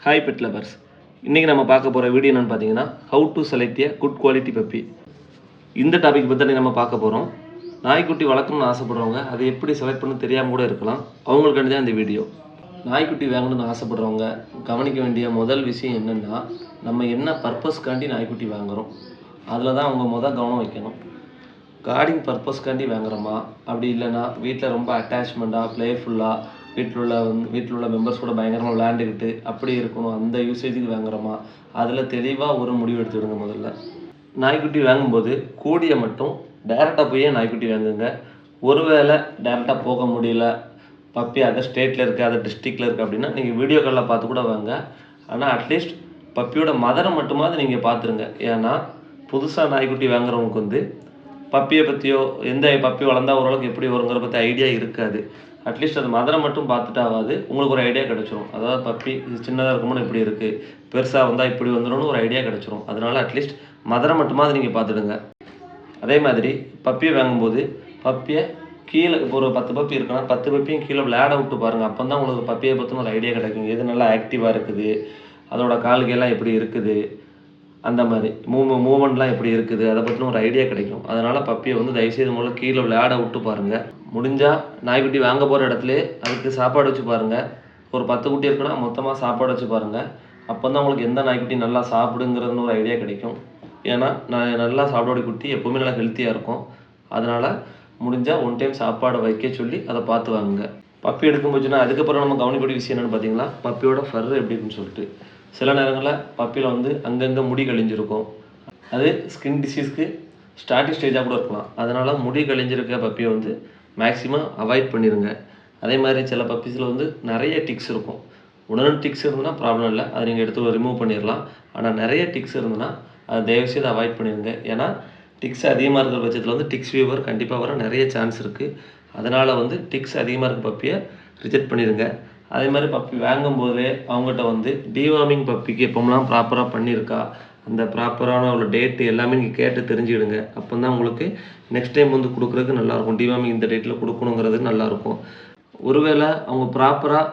Hi bed lovers. இன்றைக்கி நம்ம பார்க்க போகிற வீடியோ என்னென்னு பார்த்தீங்கன்னா, how to select a good quality puppy. இந்த டாபிக் பற்றி நம்ம பார்க்க போகிறோம். நாய்க்குட்டி வளர்க்கணும்னு ஆசைப்படுறவங்க அதை எப்படி செலக்ட் பண்ண தெரியாமல் கூட இருக்கலாம். அவங்களுக்காண்டி தான் இந்த வீடியோ. நாய்க்குட்டி வாங்கணும்னு ஆசைப்படுறவங்க கவனிக்க வேண்டிய முதல் விஷயம் என்னென்னா, நம்ம என்ன பர்பஸ்க்காண்டி நாய்க்குட்டி வாங்குகிறோம் அதில் தான் அவங்க கவனம் வைக்கணும். கார்டிங் பர்பஸ்க்காண்டி வாங்குகிறோமா, அப்படி இல்லைன்னா வீட்டில் ரொம்ப அட்டாச்மெண்ட்டாக ப்ளேஃபுல்லாக வீட்டில் உள்ள மெம்பர்ஸ் கூட பயங்கரமாக விளையாண்டுக்கிட்டு அப்படி இருக்கணும், அந்த யூசேஜுக்கு வாங்குகிறோமா, அதில் தெளிவாக ஒரு முடிவு எடுத்துவிடுங்க. முதல்ல நாய்க்குட்டி வாங்கும்போது கூடிய மட்டும் டேரெக்டாக போய் நாய்க்குட்டி வாங்குங்க. ஒருவேளை டேரெக்டாக போக முடியல, பப்பி அதர் ஸ்டேட்டில் இருக்குது, அதர் டிஸ்ட்ரிக்டில் இருக்குது அப்படின்னா நீங்கள் வீடியோ காலில் பார்த்து கூட வாங்க. ஆனால் அட்லீஸ்ட் பப்பியோட மதரை மட்டுமாவது நீங்கள் பார்த்துருங்க. ஏன்னா புதுசாக நாய்க்குட்டி வாங்குறவங்களுக்கு பப்பியை பற்றியோ எந்த பப்பி வளர்ந்தா ஓரளவுக்கு எப்படி வருங்கிற பற்றி ஐடியா இருக்காது. அட்லீஸ்ட் அது மதரை மட்டும் பார்த்துட்டாவது உங்களுக்கு ஒரு ஐடியா கிடச்சிரும். அதாவது பப்பி சின்னதாக இருக்கும்போது இப்படி இருக்குது, பெருசாக வந்தால் இப்படி வந்துடும்னு ஒரு ஐடியா கிடச்சிரும். அதனால் அட்லீஸ்ட் மதரை மட்டுமாவது நீங்கள் பார்த்துடுங்க. அதே மாதிரி பப்பியை வாங்கும்போது பப்பியை கீழே இப்போ ஒரு 10 பப்பி இருக்குன்னா 10 பப்பியும் கீழே விளையாட விட்டு பாருங்கள். அப்போ தான் உங்களுக்கு பப்பியை பற்றின ஒரு ஐடியா கிடைக்கும். எது நல்லா ஆக்டிவாக இருக்குது, அதோட கால்கையெல்லாம் எப்படி இருக்குது, அந்த மாதிரி மூமெண்ட்லாம் எப்படி இருக்குது, அதை பற்றின ஒரு ஐடியா கிடைக்கும். அதனால் பப்பியை தயவுசெய்து முதல்ல கீழே விளையாட விட்டு பாருங்கள். முடிஞ்சால் நாய்க்குட்டி வாங்க போகிற இடத்துலே அதுக்கு சாப்பாடு வச்சு பாருங்கள். ஒரு 10 குட்டி இருக்குன்னா மொத்தமாக சாப்பாடு வச்சு பாருங்கள். அப்போ தான் உங்களுக்கு எந்த நாய்க்குட்டி நல்லா சாப்பிடுங்கிறதுன்னு ஒரு ஐடியா கிடைக்கும். ஏன்னா நல்லா சாப்பிடக்கூடிய குட்டி எப்போவுமே நல்லா ஹெல்த்தியாக இருக்கும். அதனால் முடிஞ்சால் ஒன் டைம் சாப்பாடை வைக்க சொல்லி அதை பார்த்து வாங்குங்க. பப்பி எடுக்கும் போச்சுன்னா அதுக்கப்புறம் நம்ம கவனிக்கக்கூடிய விஷயம் என்னென்னு பார்த்தீங்கன்னா, பப்பியோட ஃபர் எப்படின்னு சொல்லிட்டு. சில நேரங்களில் பப்பியில் அங்கங்கே முடி கழிஞ்சிருக்கும். அது ஸ்கின் டிசீஸ்க்கு ஸ்டார்டிங் ஸ்டேஜாக கூட இருக்கலாம். அதனால் முடி கழிஞ்சிருக்க பப்பியை மேக்ஸிமம் அவாய்ட் பண்ணிடுங்க. அதே மாதிரி சில பப்பீஸில் நிறைய டிக்ஸ் இருக்கும். உடனே டிக்ஸ் இருந்ததுன்னா ப்ராப்ளம் இல்லை, அதை நீங்கள் எடுத்து ரிமூவ் பண்ணிடலாம். ஆனால் நிறைய டிக்ஸ் இருந்ததுன்னா அதை தயவுசெய்து அவாய்ட் பண்ணிடுங்க. ஏன்னா டிக்ஸ் அதிகமாக இருக்கிற பட்சத்தில் டிக்ஸ் ஃபீவர் கண்டிப்பாக வர நிறைய சான்ஸ் இருக்குது. அதனால் டிக்ஸ் அதிகமாக இருக்க பப்பியை ரிஜெக்ட் பண்ணிடுங்க. அதே மாதிரி பப்பி வாங்கும்போதே அவங்ககிட்ட டிவார்மிங் பப்பிக்கு எப்போம்லாம் ப்ராப்பராக பண்ணியிருக்கா, அந்த ப்ராப்பரான ஒரு டேட்டு எல்லாமே நீங்கள் கேட்டு தெரிஞ்சுக்கிடுங்க. அப்போ தான் உங்களுக்கு நெக்ஸ்ட் டைம் கொடுக்குறதுக்கு நல்லாயிருக்கும். டிவார்மிங் இந்த டேட்டில் கொடுக்கணுங்கிறதுக்கு நல்லாயிருக்கும். ஒருவேளை அவங்க ப்ராப்பராக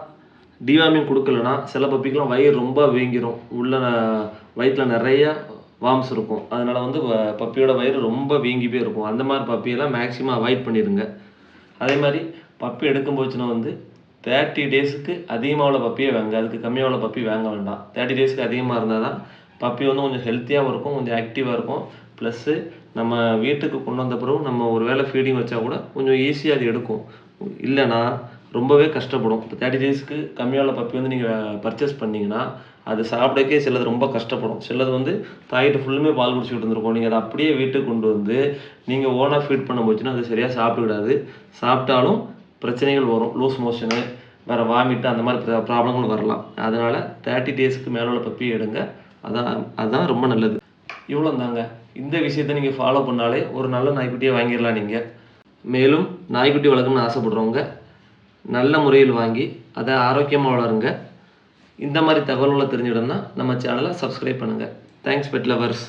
டிவார்மிங் கொடுக்கலன்னா சில பப்பிக்கெலாம் வயிறு ரொம்ப வீங்கிரும். உள்ள வயிற்றில் நிறைய வார்ம்ஸ் இருக்கும். அதனால் பப்பியோட வயிறு ரொம்ப வீங்கி போய் இருக்கும். அந்த மாதிரி பப்பியெல்லாம் மேக்ஸிமம் அவாய்ட் பண்ணிடுங்க. அதே மாதிரி பப்பி எடுக்கும் போச்சுன்னா 30 டேஸுக்கு அதிகமாக உள்ள பப்பியே வாங்க. அதுக்கு கம்மியாக உள்ள பப்பி வாங்க வேண்டாம். 30 டேஸுக்கு அதிகமாக இருந்தால் தான் பப்பி கொஞ்சம் ஹெல்த்தியாகவும் இருக்கும், கொஞ்சம் ஆக்டிவாக இருக்கும். ப்ளஸ்ஸு நம்ம வீட்டுக்கு கொண்டு வந்த பிறகு நம்ம ஒரு வேளை ஃபீடிங் வச்சா கூட கொஞ்சம் ஈஸியாக அது எடுக்கும். இல்லைன்னா ரொம்பவே கஷ்டப்படும். இப்போ 30 டேஸுக்கு கம்மியாக உள்ள பப்பி நீங்கள் பர்ச்சேஸ் பண்ணிங்கன்னா அது சாப்பிடக்கே சிலது ரொம்ப கஷ்டப்படும். சிலது தாயிட்ட ஃபுல்லுமே பால் குடிச்சிக்கிட்டு இருந்திருக்கும். நீங்கள் அதை அப்படியே வீட்டுக்கு கொண்டு நீங்கள் ஓனாக ஃபீட் பண்ண போச்சுன்னா அது சரியாக சாப்பிட்டுக்கிடாது. சாப்பிட்டாலும் பிரச்சனைகள் வரும். லூஸ் மோஷனு, வேறு வாமிட்டு, அந்த மாதிரி ப்ராப்ளங்கள் வரலாம். அதனால் 30 டேஸுக்கு மேலே உள்ள பப்பி எடுங்க. அதுதான் ரொம்ப நல்லது. இவ்வளோ தாங்க. இந்த விஷயத்தை நீங்கள் ஃபாலோ பண்ணாலே ஒரு நல்ல நாய்க்குட்டியை வாங்கிடலாம் நீங்கள். மேலும் நாய்க்குட்டி வளர்க்கணும்னு ஆசைப்படுறவங்க நல்ல முறையில் வாங்கி அதை ஆரோக்கியமாக வளருங்க. இந்த மாதிரி தகவல்களை தெரிஞ்சுக்கணும்னா நம்ம சேனலை சப்ஸ்கிரைப் பண்ணுங்கள். Thanks bed lovers.